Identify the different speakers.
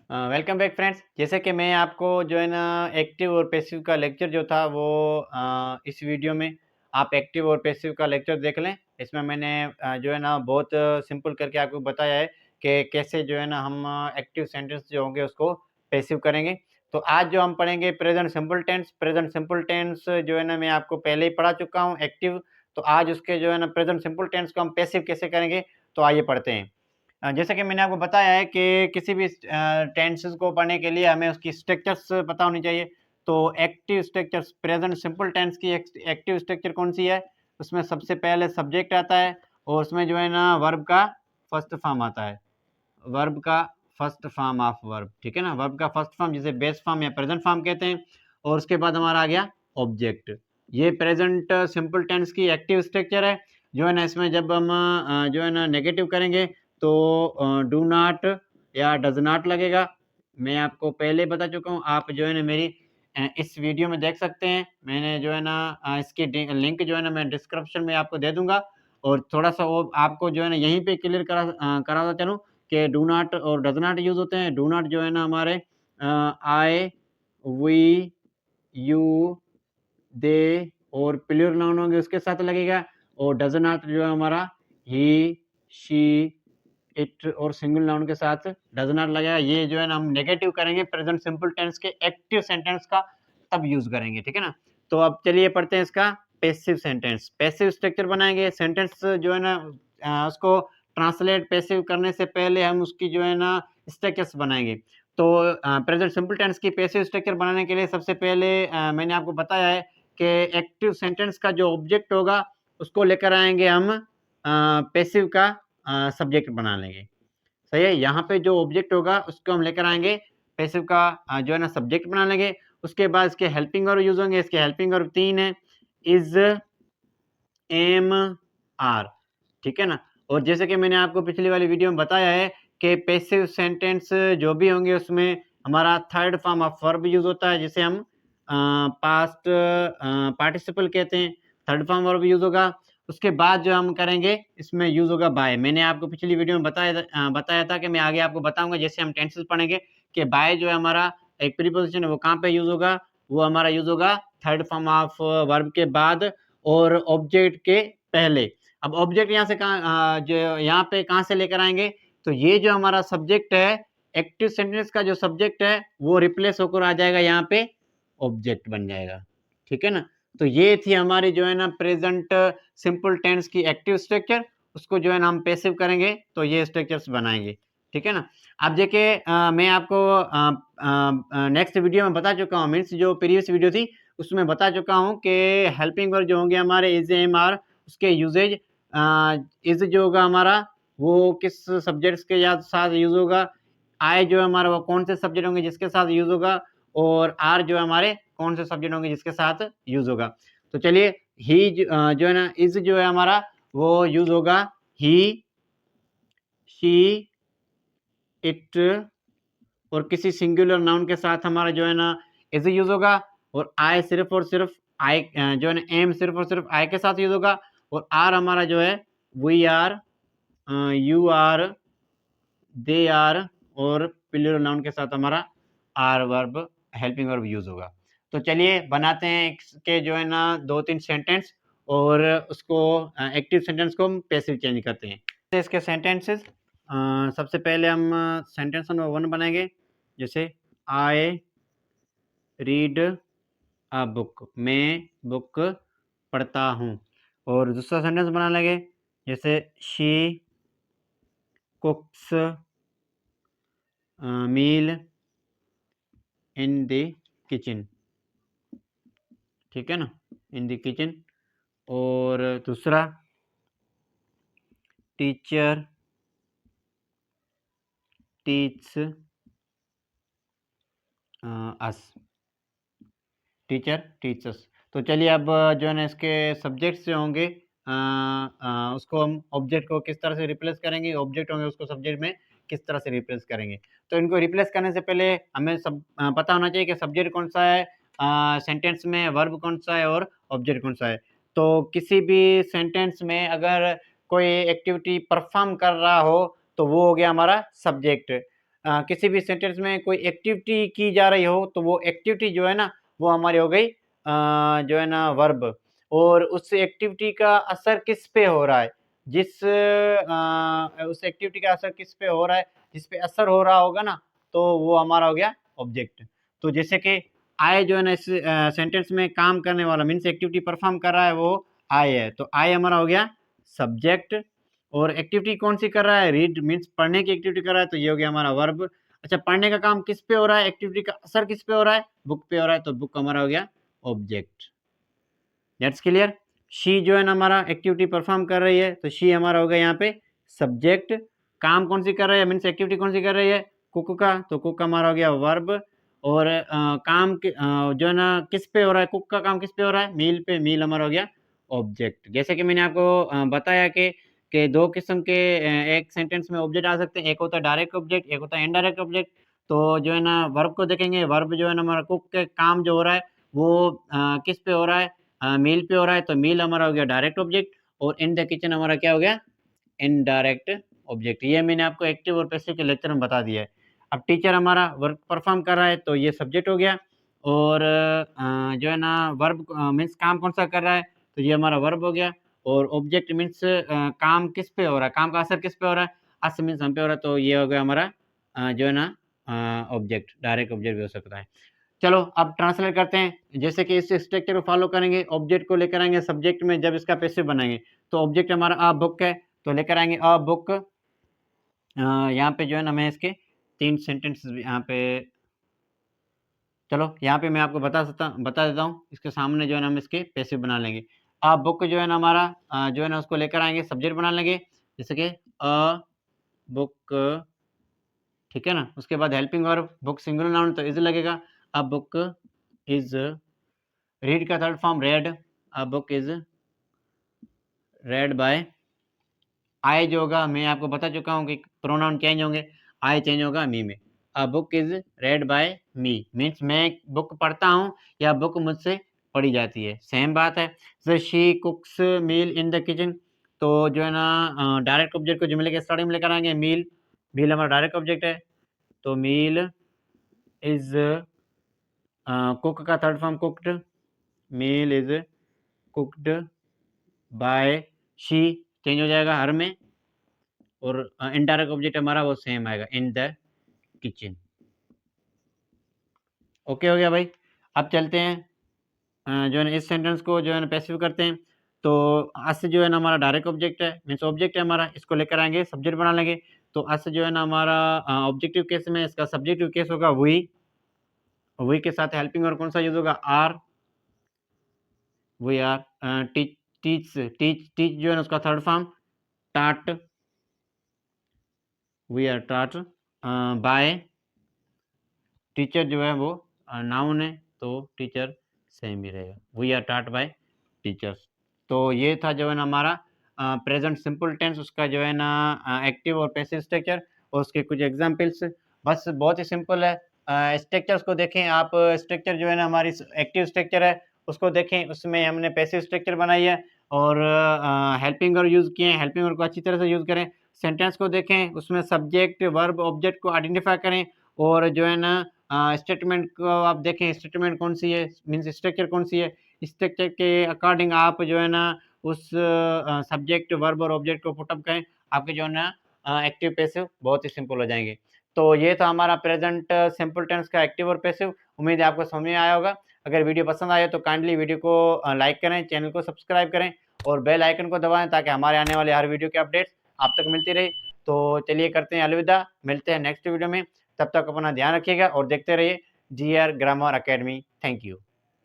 Speaker 1: Welcome back friends. जैसे कि मैं आपको जो है ना एक्टिव और पैसिव का लेक्चर जो था वो इस वीडियो में आप एक्टिव और पैसिव का लेक्चर देख लें। इसमें मैंने जो है ना बहुत सिंपल करके आपको बताया है कि कैसे जो है ना हम एक्टिव सेंटेंस जो होंगे उसको पैसिव करेंगे। तो आज जो हम पढ़ेंगे present simple tense. Present simple tense जो है ना मैं आपको पहले ही पढ़ा चुका हूँ एक्टिव। तो आज उसके जो है ना प्रेजेंट सिंपल टेंस को हम पैसिव कैसे करेंगे, तो आइए पढ़ते हैं। जैसे कि मैंने आपको बताया है कि किसी भी टेंसेस को पढ़ने के लिए हमें उसकी स्ट्रक्चर्स पता होनी चाहिए। तो active structures, present simple tense की एक्टिव स्ट्रक्चर कौन सी है? उसमें सबसे पहले सब्जेक्ट आता है और उसमें जो है ना वर्ब का फर्स्ट फॉर्म आता है। वर्ब का फर्स्ट फॉर्म ऑफ वर्ब, ठीक है ना, वर्ब का फर्स्ट फॉर्म जिसे बेस फॉर्म या प्रेजेंट फॉर्म कहते हैं। और उसके बाद हमारा आ गया ऑब्जेक्ट। ये प्रेजेंट सिंपल टेंस की एक्टिव स्ट्रक्चर है। जो है ना इसमें जब हम जो है ना नेगेटिव करेंगे तो डू नॉट या डज नॉट लगेगा। मैं आपको पहले बता चुका हूँ, आप जो है ना मेरी इस वीडियो में देख सकते हैं। मैंने जो है ना इसकी लिंक जो है ना मैं डिस्क्रिप्शन में आपको दे दूंगा। और थोड़ा सा वो आपको जो है ना यहीं पे क्लियर कराता चलूँ कि डू नॉट और डज नॉट यूज़ होते हैं। डू नॉट जो है ना हमारे आई, वी, यू, दे और प्लूरल नाउन होंगे उसके साथ लगेगा। और डज नॉट जो है हमारा ही, शी, इट और सिंगल नाउन के साथ डज नॉट लगेगा। ये जो है ना हम नेगेटिव करेंगे प्रेजेंट सिंपल टेंस के एक्टिव सेंटेंस का, तब यूज करेंगे, ठीक है ना। तो अब चलिए पढ़ते हैं इसका पैसिव सेंटेंस। पैसिव स्ट्रक्चर बनाएंगे। सेंटेंस जो है ना उसको ट्रांसलेट पैसिव करने से पहले हम उसकी जो है ना स्ट्रक्चर्स बनाएंगे। तो प्रेजेंट सिंपल टेंस की पैसिव स्ट्रक्चर बनाने के लिए सबसे पहले मैंने आपको बताया है कि एक्टिव सेंटेंस का जो ऑब्जेक्ट होगा उसको लेकर आएंगे हम पैसिव का सब्जेक्ट बना लेंगे। सही है। यहाँ पे जो ऑब्जेक्ट होगा उसको हम लेकर आएंगे पैसिव का जो है ना सब्जेक्ट बना लेंगे। उसके बाद इसके हेल्पिंग वर्ब यूज होंगे। इसके हेल्पिंग वर्ब 3 है, इज, एम, आर, ठीक है ना। और जैसे कि मैंने आपको पिछली वाली वीडियो में बताया है कि पैसिव सेंटेंस जो भी होंगे उसमें हमारा third form of verb use होता है, जिसे हम पास्ट पार्टिसिपल कहते हैं। थर्ड फॉर्म वर्ब यूज होगा। उसके बाद जो हम करेंगे इसमें यूज होगा बाय। मैंने आपको पिछली वीडियो में बताया था कि मैं आगे आपको बताऊंगा जैसे हम टेंसेस पढ़ेंगे कि बाय जो है हमारा एक प्रीपोजिशन है वो कहाँ पे यूज होगा। वो हमारा यूज होगा थर्ड फॉर्म ऑफ वर्ब के बाद और ऑब्जेक्ट के पहले। अब ऑब्जेक्ट यहाँ से जो यहाँ पे कहाँ से लेकर आएंगे, तो ये जो हमारा सब्जेक्ट है, एक्टिव सेंटेंस का जो सब्जेक्ट है वो रिप्लेस होकर आ जाएगा, यहाँ पे ऑब्जेक्ट बन जाएगा, ठीक है ना। तो ये थी हमारी जो है ना प्रेजेंट सिंपल टेंस की एक्टिव स्ट्रक्चर। उसको जो है ना हम पैसिव करेंगे तो ये स्ट्रक्चर्स बनाएंगे, ठीक है ना। अब देखिए मैं आपको नेक्स्ट वीडियो में बता चुका हूँ, मीन्स जो प्रीवियस वीडियो थी उसमें बता चुका हूँ कि हेल्पिंग वर्ब जो होंगे हमारे इज, एम, आर, उसके यूजेज। इज जो होगा हमारा वो किस सब्जेक्ट्स के साथ यूज होगा। आई जो है हमारा वो कौन से सब्जेक्ट होंगे जिसके साथ यूज होगा। और आर जो है हमारे कौन से सब्जेक्ट होंगे जिसके साथ यूज होगा। तो चलिए ही जो है ना इज जो है हमारा वो यूज होगा ही, शी, इट और किसी सिंगुलर नाउन के साथ हमारा जो है ना इज यूज होगा। और आई सिर्फ और सिर्फ आई जो है ना एम सिर्फ और सिर्फ आई के साथ यूज होगा। और आर हमारा जो है we are, you are, they are और प्लूरल नाउन के साथ हमारा are verb, helping verb use होगा। तो चलिए बनाते हैं इसके जो है ना 2-3 सेंटेंस और उसको एक्टिव सेंटेंस को हम पैसिव चेंज करते हैं। तो इसके सेंटेंसेस सबसे पहले हम सेंटेंस नंबर 1 बनाएंगे। जैसे आई रीड अ बुक, मैं बुक पढ़ता हूँ। और दूसरा सेंटेंस बना लेंगे जैसे she cooks meal in the kitchen, ठीक है ना, इन द किचन। और दूसरा teacher teach us, teacher teachers. तो चलिए अब जो है ना इसके सब्जेक्ट्स जो होंगे उसको हम ऑब्जेक्ट को किस तरह से रिप्लेस करेंगे, ऑब्जेक्ट होंगे उसको सब्जेक्ट में किस तरह से रिप्लेस करेंगे। तो इनको रिप्लेस करने से पहले हमें सब पता होना चाहिए कि सब्जेक्ट कौन सा है सेंटेंस में, वर्ब कौन सा है और ऑब्जेक्ट कौन सा है। तो किसी भी सेंटेंस में अगर कोई एक्टिविटी परफॉर्म कर रहा हो तो वो हो गया हमारा सब्जेक्ट। किसी भी सेंटेंस में कोई एक्टिविटी की जा रही हो तो वो एक्टिविटी जो है ना वो हमारी हो गई जो है ना वर्ब। और उस एक्टिविटी का असर किस पे हो रहा है, उस एक्टिविटी का असर किस पे हो रहा है, जिस पे असर हो रहा होगा ना, तो वो हमारा हो गया ऑब्जेक्ट। तो जैसे कि आई जो है ना इस सेंटेंस में काम करने वाला मीन्स एक्टिविटी परफॉर्म कर रहा है वो आई है, तो आई हमारा हो गया सब्जेक्ट। और एक्टिविटी कौन सी कर रहा है, रीड मीन्स पढ़ने की एक्टिविटी कर रहा है, तो ये हो गया हमारा वर्ब। अच्छा, पढ़ने का काम किस पे हो रहा है, एक्टिविटी का असर किस पे हो रहा है, बुक पे हो रहा है, तो बुक हमारा हो गया ऑब्जेक्ट। That's clear. शी जो है ना हमारा एक्टिविटी परफॉर्म कर रही है, तो शी हमारा हो गया यहाँ पे सब्जेक्ट। काम कौन सी कर रही है मीन्स एक्टिविटी कौन सी कर रही है, कुक का, तो कुक हमारा हो गया वर्ब। और जो है ना किस पे हो रहा है, कुक का काम किस पे हो रहा है, मील पे, मील हमारा हो गया ऑब्जेक्ट। जैसे कि मैंने आपको बताया कि दो किस्म के एक सेंटेंस में ऑब्जेक्ट आ सकते हैं, एक होता है डायरेक्ट ऑब्जेक्ट, एक होता है इनडायरेक्ट ऑब्जेक्ट। तो जो है ना वर्ब को देखेंगे, वर्ब जो है ना हमारा कुक के काम जो हो रहा है वो किस पे हो रहा है, मील पे हो रहा है, तो मील हमारा हो गया डायरेक्ट ऑब्जेक्ट। और इन द किचन हमारा क्या हो गया, इनडायरेक्ट ऑब्जेक्ट। ये मैंने आपको एक्टिव और पैसिव के लेक्चर में बता दिया है। अब टीचर हमारा वर्क परफॉर्म कर रहा है, तो ये सब्जेक्ट हो गया। और जो है ना वर्ब मीन्स काम कौन सा कर रहा है, तो ये हमारा वर्ब हो गया। और ऑब्जेक्ट मीन्स काम किस पे हो रहा है, काम का असर किस पे हो रहा है, असर मीन्स हम पे हो रहा है, तो ये हो गया हमारा जो है ना ऑब्जेक्ट, डायरेक्ट ऑब्जेक्ट भी हो सकता है। चलो अब ट्रांसलेट करते हैं। जैसे कि इस स्ट्रक्चर को फॉलो करेंगे, ऑब्जेक्ट को लेकर आएंगे सब्जेक्ट में, जब इसका पैसिव बनाएंगे तो ऑब्जेक्ट हमारा अ बुक है, तो लेकर आएंगे अ बुक। यहाँ पे जो है ना मैं इसके 3 सेंटेंस यहाँ पे, चलो यहाँ पे मैं आपको बता देता हूँ। इसके सामने जो है ना हम इसके पैसिव बना लेंगे। अ बुक जो है ना हमारा जो है ना उसको लेकर आएंगे, सब्जेक्ट बना लेंगे, जैसे कि अ बुक, ठीक है ना। उसके बाद helping verb, book singular noun तो इज लगेगा, अ बुक इज। रीड का third form read, a book is read by. I जो होगा मैं आपको बता चुका हूँ कि प्रोनाउन चेंज होंगे, आई चेंज होगा मी में। A book is read by me means मैं बुक पढ़ता हूँ या बुक मुझसे पढ़ी जाती है, सेम बात है। जैसे she cooks meal in the kitchen, तो जो है ना डायरेक्ट ऑब्जेक्ट को जुमले के स्टार्टिंग में लेकर आएंगे, मील, मील हमारा डायरेक्ट ऑब्जेक्ट है, तो मील इज। कुक का third form cooked, meal is cooked by she, change हो जाएगा हर में। और इनडायरेक्ट ऑब्जेक्ट हमारा वो सेम आएगा, इन द किचन। ओके हो गया भाई। अब चलते हैं जो है ना इस सेंटेंस को जो है ना पैसिव करते हैं। तो अस जो है ना हमारा डायरेक्ट ऑब्जेक्ट है, मीन्स ऑब्जेक्ट है हमारा, इसको लेकर आएंगे, सब्जेक्ट बना लेंगे। तो अस जो है ना हमारा ऑब्जेक्टिव केस में, इसका सब्जेक्टिव केस होगा वी के साथ हेल्पिंग और कौन सा यूज होगा, are, we are. Teach teach teach teach जो है ना उसका third form taught, we are taught by. Teacher जो है वो नाउन है, तो टीचर सेम ही रहेगा, we are taught bye teachers. तो ये था जो है ना हमारा प्रेजेंट सिंपल टेंस, उसका जो है ना एक्टिव और पैसिव स्ट्रक्चर और उसके कुछ एग्जांपल्स। बस बहुत ही सिंपल है। स्ट्रक्चर्स को देखें आप, स्ट्रक्चर जो है ना हमारी एक्टिव स्ट्रक्चर है उसको देखें, उसमें हमने पैसिव स्ट्रक्चर बनाई है और हेल्पिंग वर्ब यूज़ किए हैं, हेल्पिंग वर्ब को अच्छी तरह से यूज़ करें। सेंटेंस को देखें, उसमें सब्जेक्ट वर्ब ऑब्जेक्ट को आइडेंटिफाई करें। और जो है ना स्टेटमेंट को आप देखें, स्टेटमेंट कौन सी है मीन्स स्ट्रक्चर कौन सी है, स्ट्रक्चर के अकॉर्डिंग आप जो है ना उस सब्जेक्ट वर्ब और ऑब्जेक्ट को पुटअप करें, आपके जो है ना एक्टिव पैसिव बहुत ही सिंपल हो जाएंगे। तो ये था हमारा प्रेजेंट सिंपल टेंस का एक्टिव और पैसिव। उम्मीद है आपको समझ में आया होगा। अगर वीडियो पसंद आए तो काइंडली वीडियो को लाइक करें, चैनल को सब्सक्राइब करें और बेल आइकन को दबाएं ताकि हमारे आने वाले हर वीडियो के अपडेट्स आप तक मिलती रहे। तो चलिए करते हैं अलविदा, मिलते हैं नेक्स्ट वीडियो में। तब तक अपना ध्यान रखिएगा और देखते रहिए GR grammar academy. Thank you.